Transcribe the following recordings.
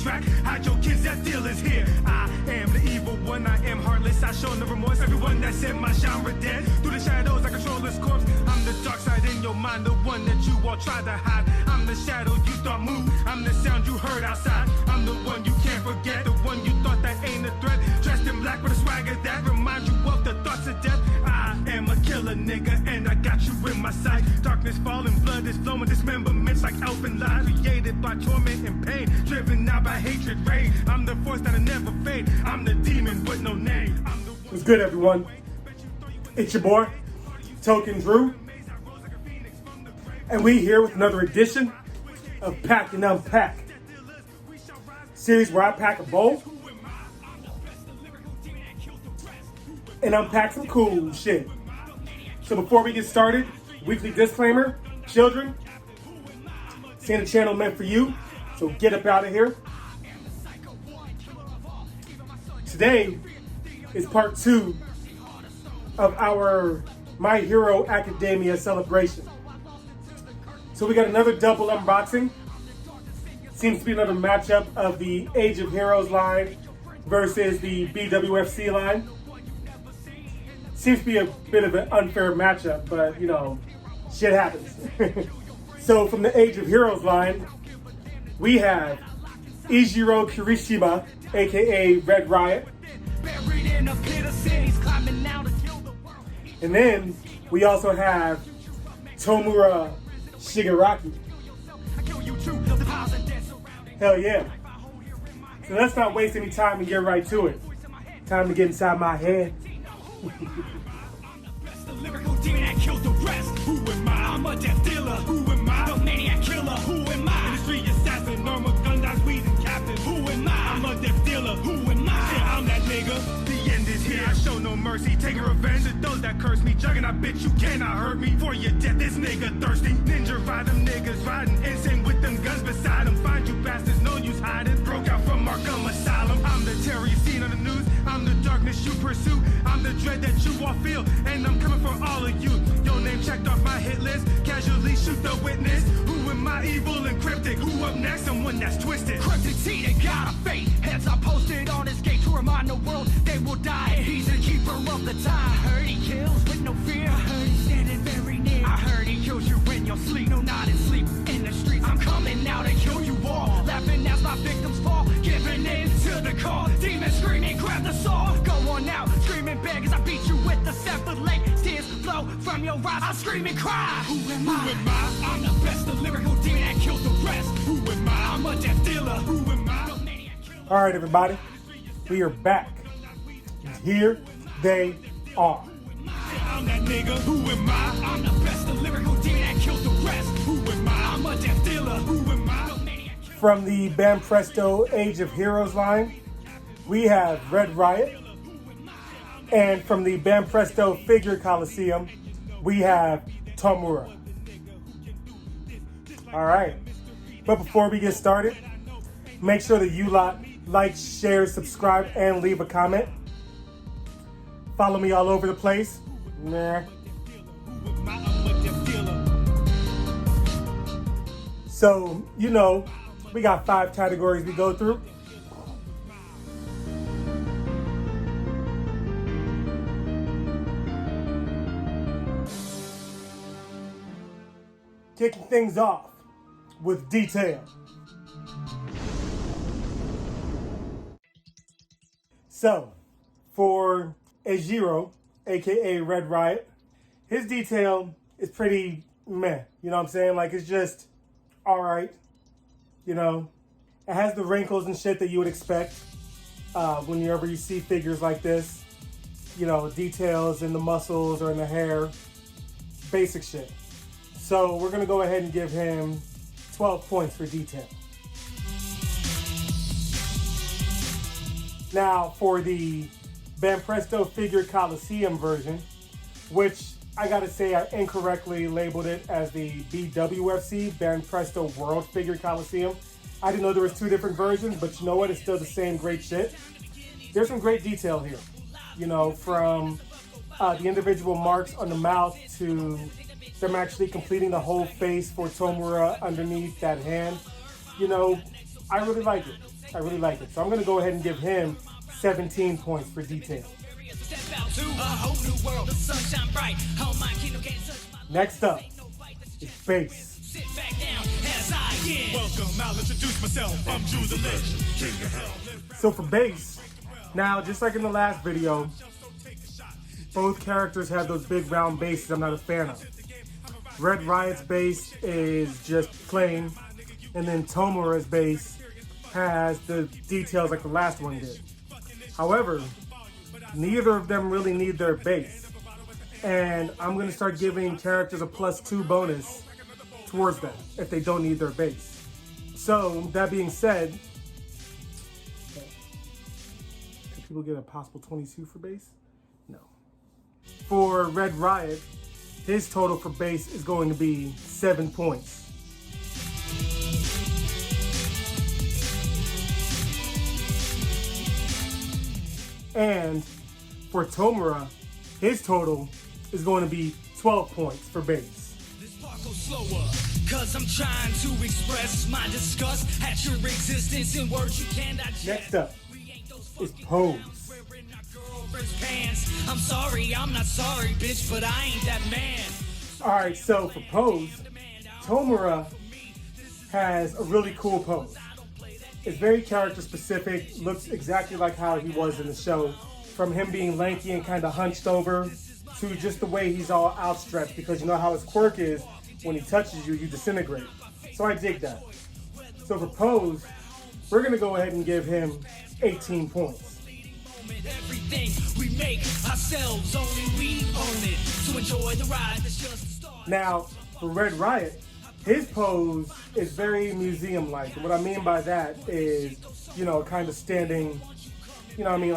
track. Hide your kids, that deal is here. I am the evil one, I am heartless. I show no remorse. Everyone that said my genre dead. Through the shadows, I control this corpse. I'm the dark side in your mind, the one that you all try to hide. I'm the shadow you thought moved. I'm the sound you heard outside. I'm the one you can't forget, the one you thought that ain't a threat. Dressed in black with a swagger that reminds you of the thoughts of death. I am a killer nigga, and I got you in my sight. Darkness falling, blood is flowing, dismemberments like elfin lies. Created by torment and pain, driven now by hatred, rage. I'm the force that'll never fade. I'm the demon with no name. What's good, everyone? It's your boy, Token Drew, and we here with another edition of Pack N Unpack, series where I pack a bowl and unpack some cool shit. So before we get started, weekly disclaimer: children, this ain't a channel meant for you, so get up out of here. Today is part 2 of our My Hero Academia celebration. So we got another double unboxing. Seems to be another matchup of the Age of Heroes line versus the BWFC line. Seems to be a bit of an unfair matchup, but you know, shit happens. So from the Age of Heroes line, we have Ijiro Kirishima, aka Red Riot. And then we also have Tomura Shigaraki. Hell yeah. So let's not waste any time and get right to it. Time to get inside my head. Lyrical demon that kills the rest. Who am I? I'm a death dealer. Who am I? The maniac killer. Who am I? Industry assassin, normal gun dice, weeding captain. Who am I? I'm a death dealer. Who am I? Yeah, I'm that nigga. The end is here. I show no mercy. Taking revenge of those that curse me. Juggernaut, bitch, you cannot hurt me. For your death, this nigga thirsty. Ninja ride them niggas riding insane with them guns beside them. Find you bastards, no use hiding. Broke out from Arkham Asylum. I'm the terror you seen on the news. I'm the darkness you pursue. I'm the dread that you all feel. And I'm coming for all of you. Your name checked off my hit list. Casually shoot the witness. Who am I? Evil and cryptic. Who up next? Someone that's twisted. Cryptic T, they got a fate. Heads are posted on his gate to remind the world they will die. He's the keeper of the time. I heard he kills with no fear. I heard he's standing very near. I heard he kills you in your sleep. No, not in sleep. In the streets, I'm coming now to kill you all. Laughing as my victims fall. Giving in to the call. Demons screaming, grab the saw. Go on now, screaming beg as I beat you with the 7 late. Tears flow from your eyes. I scream and cry. Who am I? Who am I? I'm the best, the lyrical demon that kills the rest. Who am I? I'm a death dealer. Who am I? All right, everybody, we are back. Here they are. I'm that nigga. Who am I? I'm the best, the lyrical demon that kills the rest. Who am I? I'm a death dealer. Who am I? From the Bam Presto Age of Heroes line, we have Red Riot. And from the Bam Presto Figure Coliseum, we have Tomura. All right. But before we get started, make sure that you like, share, subscribe, and leave a comment. Follow me all over the place. Nah. So, you know, we got 5 categories we go through. Kicking things off with detail. So, for Ejiro, aka Red Riot, his detail is pretty meh. You know what I'm saying? Like, it's just alright. You know, it has the wrinkles and shit that you would expect whenever you see figures like this. You know, details in the muscles or in the hair. Basic shit. So we're going to go ahead and give him 12 points for detail. Now, for the Bam Presto Figure Coliseum version, which I gotta say I incorrectly labeled it as the BWFC, Bam Presto World Figure Coliseum. I didn't know there was 2 different versions, but you know what? It's still the same great shit. There's some great detail here. You know, from the individual marks on the mouth to them actually completing the whole face for Tomura underneath that hand. You know, I really like it. I really like it. So I'm going to go ahead and give him 17 points for detail. Next up is base. Welcome, I'll introduce myself. I'm Drew the Legend, King of Hell. So for base, now just like in the last video, both characters have those big round bases I'm not a fan of. Red Riot's base is just plain, and then Tomura's base has the details like the last one did. However, neither of them really need their base. And I'm going to start giving characters a +2 bonus towards them if they don't need their base. So, that being said, can people get a possible 22 for base? No. For Red Riot, his total for base is going to be 7 points. And for Tomura, his total is going to be 12 points for base. This part goes slower, cause I'm trying to express my disgust at your existence in words you cannot. Next up is pose. I'm sorry, I'm not sorry, bitch, but I ain't that man. Alright, so for pose, Tomura has a really cool pose. It's very character specific, looks exactly like how he was in the show. From him being lanky and kind of hunched over to just the way he's all outstretched, because you know how his quirk is, when he touches you, you disintegrate. So I dig that. So for pose, we're going to go ahead and give him 18 points. Everything we make ourselves, only we own it. So enjoy the ride, that's just the start. Now, for Red Riot, his pose is very museum-like. And what I mean by that is, you know, kind of standing, you know what I mean,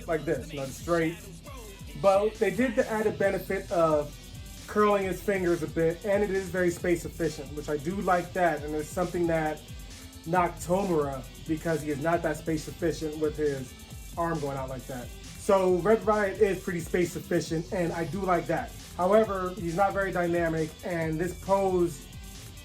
like this, you know, straight. But they did the added benefit of curling his fingers a bit, and it is very space efficient, which I do like that. And it's something that knocked Tomura because he is not that space efficient with his arm going out like that. So Red Riot is pretty space efficient, and I do like that. However, he's not very dynamic, and this pose,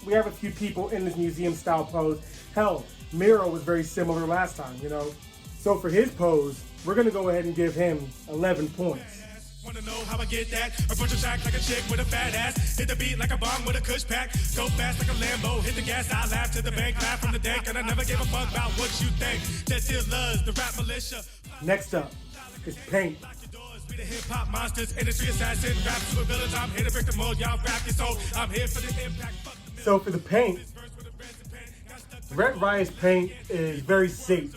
we have a few people in this museum style pose. Hell, Miro was very similar last time, you know. So for his pose, we're gonna go ahead and give him 11 points. Wanna know how I get that? Approach a shack like a chick with a fat ass. Hit the beat like a bomb with a kush pack. Go fast like a Lambo. Hit the gas, I laugh to the bank. Laugh from the dank, and I never gave a fuck about what you think. That still loves the rap militia. Next up is paint. We the hip hop monsters, industry assassin, rap super villains. I'm here to break the mold, y'all rap your soul. I'm here for the impact. So for the paint, Red Riot's paint is very safe.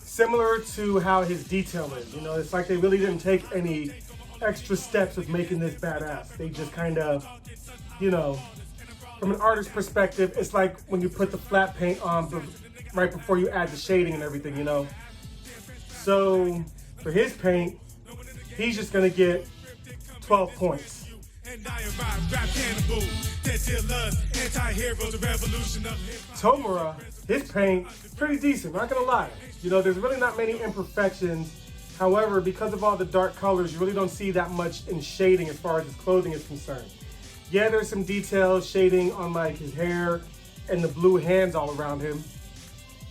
Similar to how his detail is. You know, it's like they really didn't take any extra steps with making this badass. They just kind of, you know, from an artist's perspective, it's like when you put the flat paint on right before you add the shading and everything, you know. So for his paint, he's just gonna get 12 points. Tomura, his paint, pretty decent, not gonna lie. You know, there's really not many imperfections. However, because of all the dark colors, you really don't see that much in shading as far as his clothing is concerned. Yeah, there's some details shading on like his hair and the blue hands all around him,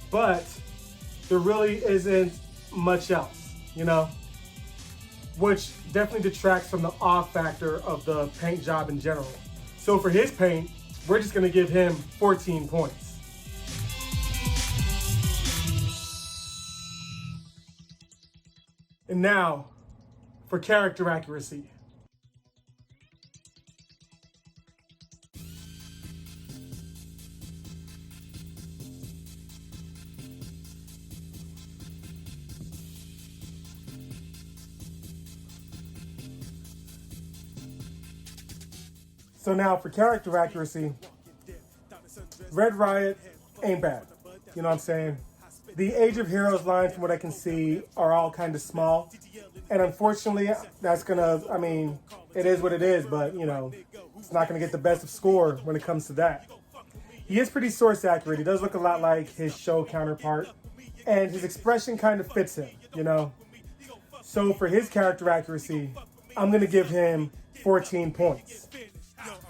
but there really isn't much else, you know? Which definitely detracts from the awe factor of the paint job in general. So for his paint, we're just gonna give him 14 points. And now, for character accuracy. So now for character accuracy, Red Riot ain't bad. You know what I'm saying? The Age of Heroes line, from what I can see, are all kind of small. And unfortunately, that's gonna, I mean, it is what it is, but, you know, it's not gonna get the best of score when it comes to that. He is pretty source accurate. He does look a lot like his show counterpart. And his expression kind of fits him, you know? So for his character accuracy, I'm gonna give him 14 points.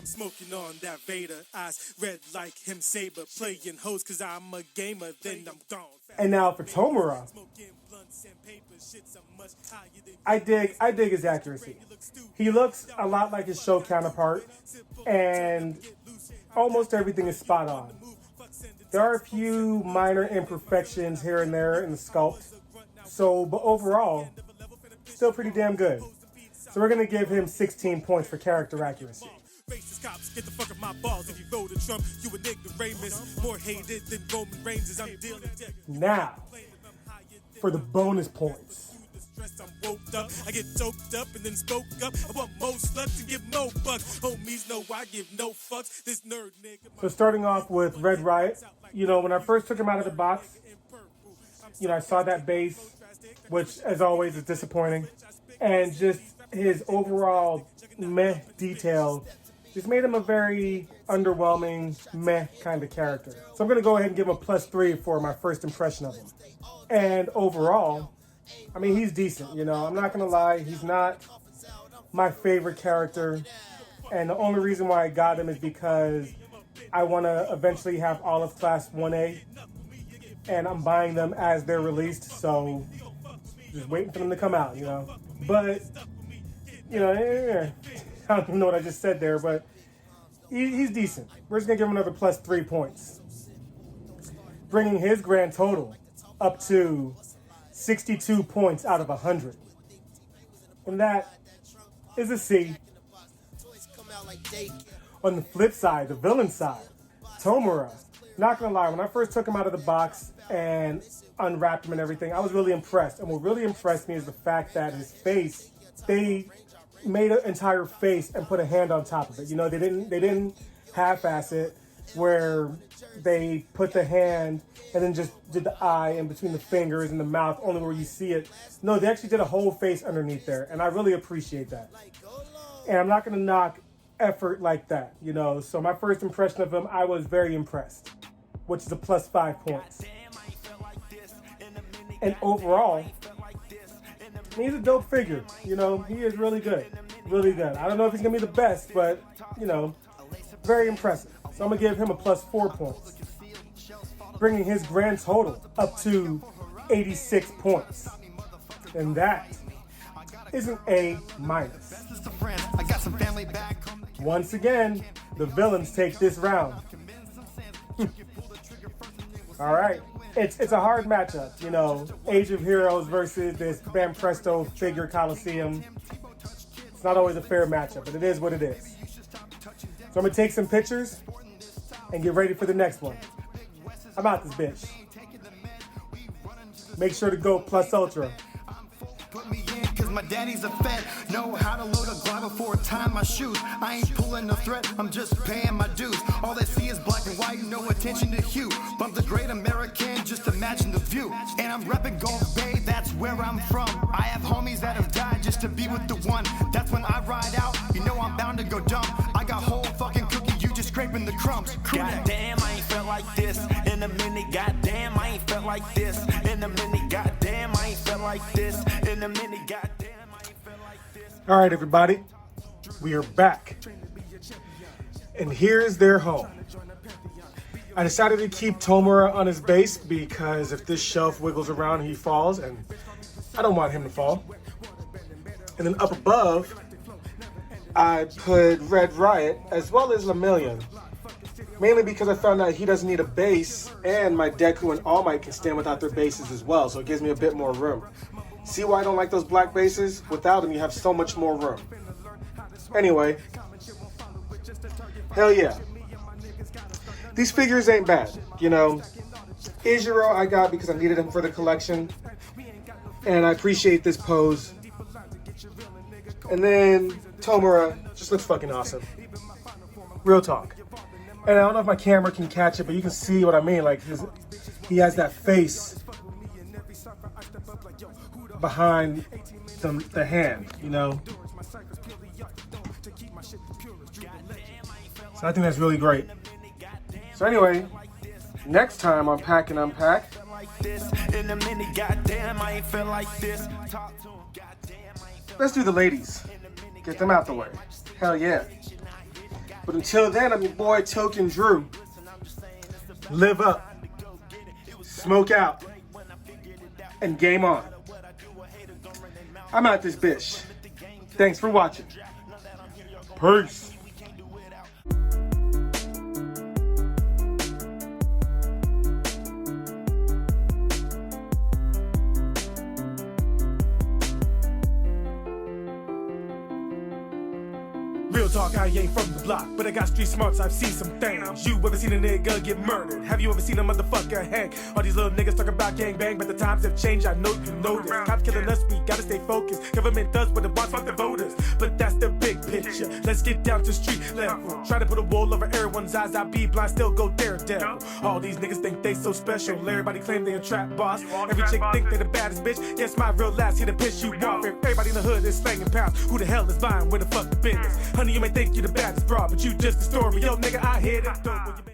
Smoking on that Vader, eyes red like him saber, playing host cause I'm a gamer, then I'm gone. And now for Tomura, I dig his accuracy. He looks a lot like his show counterpart, and almost everything is spot on. There are a few minor imperfections here and there in the sculpt, but overall, still pretty damn good. So we're gonna give him 16 points for character accuracy. Racist cops, get the fuck off my balls. If you vote to Trump, you an ignoramus. More hated than Roman Reigns. I'm dealing. Now, for the bonus points. I'm woke up, I get doped up and then spoke up. I want more sluts and give more bucks. Homies know I give no fucks. This nerd nigga. So starting off with Red Riot, when I first took him out of the box, I saw that base, which as always is disappointing, and just his overall meh detail just made him a very underwhelming meh kind of character. So I'm gonna go ahead and give him a +3 for my first impression of him. And overall, I mean, he's decent, I'm not gonna lie, he's not my favorite character, and the only reason why I got him is because I want to eventually have all of Class 1A, and I'm buying them as they're released, so just waiting for them to come out, But, I don't even know what I just said there, but he's decent. We're just gonna give him another +3 points, bringing his grand total up to 62 points out of 100. And that is a C. On the flip side, the villain side, Tomura. Not gonna lie, when I first took him out of the box and unwrapped him and everything, I was really impressed. And what really impressed me is the fact that his face, they made an entire face and put a hand on top of it. They didn't half-ass it where they put the hand and then just did the eye in between the fingers and the mouth, only where you see it. No, they actually did a whole face underneath there, and I really appreciate that. And I'm not going to knock effort like that, So my first impression of him, I was very impressed, which is a +5 points. And overall, he's a dope figure, He is really good, really good. I don't know if he's going to be the best, but, very impressive. So I'm going to give him a +4 points, bringing his grand total up to 86 points. And that is an A-. Once again, the villains take this round. All right. It's a hard matchup, Age of Heroes versus this Bam Presto figure Coliseum. It's not always a fair matchup, but it is what it is. So I'm going to take some pictures and get ready for the next one. I'm out this bitch. Make sure to go +ultra. Put me in cause my daddy's a vet. Know how to load a glide before I tie my shoes. I ain't pulling a threat, I'm just paying my dues. All they see is black and white, no attention to hue. Bump the great American, just imagine the view. And I'm repping Gulf Bay, that's where I'm from. I have homies that have died just to be with the one. That's when I ride out, I'm bound to go dumb. I got whole fucking cookie, you just scraping the crumbs. Goddamn, I ain't felt like this in a minute. Goddamn, I ain't felt like this in a minute. Goddamn, I ain't felt like this in a minute. Goddamn, I ain't felt like this. All right, everybody, we are back. And here's their home. I decided to keep Tomura on his base because if this shelf wiggles around, he falls, and I don't want him to fall. And then up above, I put Red Riot as well as Lemillion, mainly because I found out he doesn't need a base, and my Deku and All Might can stand without their bases as well, so it gives me a bit more room. See why I don't like those black bases? Without them, you have so much more room. Anyway, hell yeah. These figures ain't bad, Izuro I got because I needed him for the collection, and I appreciate this pose. And then Tomura just looks fucking awesome. Real talk. And I don't know if my camera can catch it, but you can see what I mean. Like, he has that face behind the hand, So I think that's really great. So anyway, next time on Pack N Unpack, let's do the ladies. Get them out the way. Hell yeah. But until then, I'm your boy Token Drew. Live up, smoke out, and game on. I'm out this bitch. Thanks for watching. Peace. Real talk, I ain't from the block, but I got street smarts, I've seen some things. You ever seen a nigga get murdered? Have you ever seen a motherfucker hang? All these little niggas talking about gang bang, but the times have changed, I know you know this. Cops killing us, we gotta stay focused. Government does what it wants, fuck the voters. But that's the big picture. Let's get down to street level. Try to put a wall over everyone's eyes, I be blind, still go daredevil. All these niggas think they so special, everybody claim they a trap boss. Every chick think they the baddest bitch, yes my real last here to piss you off. Everybody in the hood is slanging pounds, who the hell is buying, where the fuck the business? Honey, you may think you the baddest broad, but you just a story. Yo, nigga, I hit it.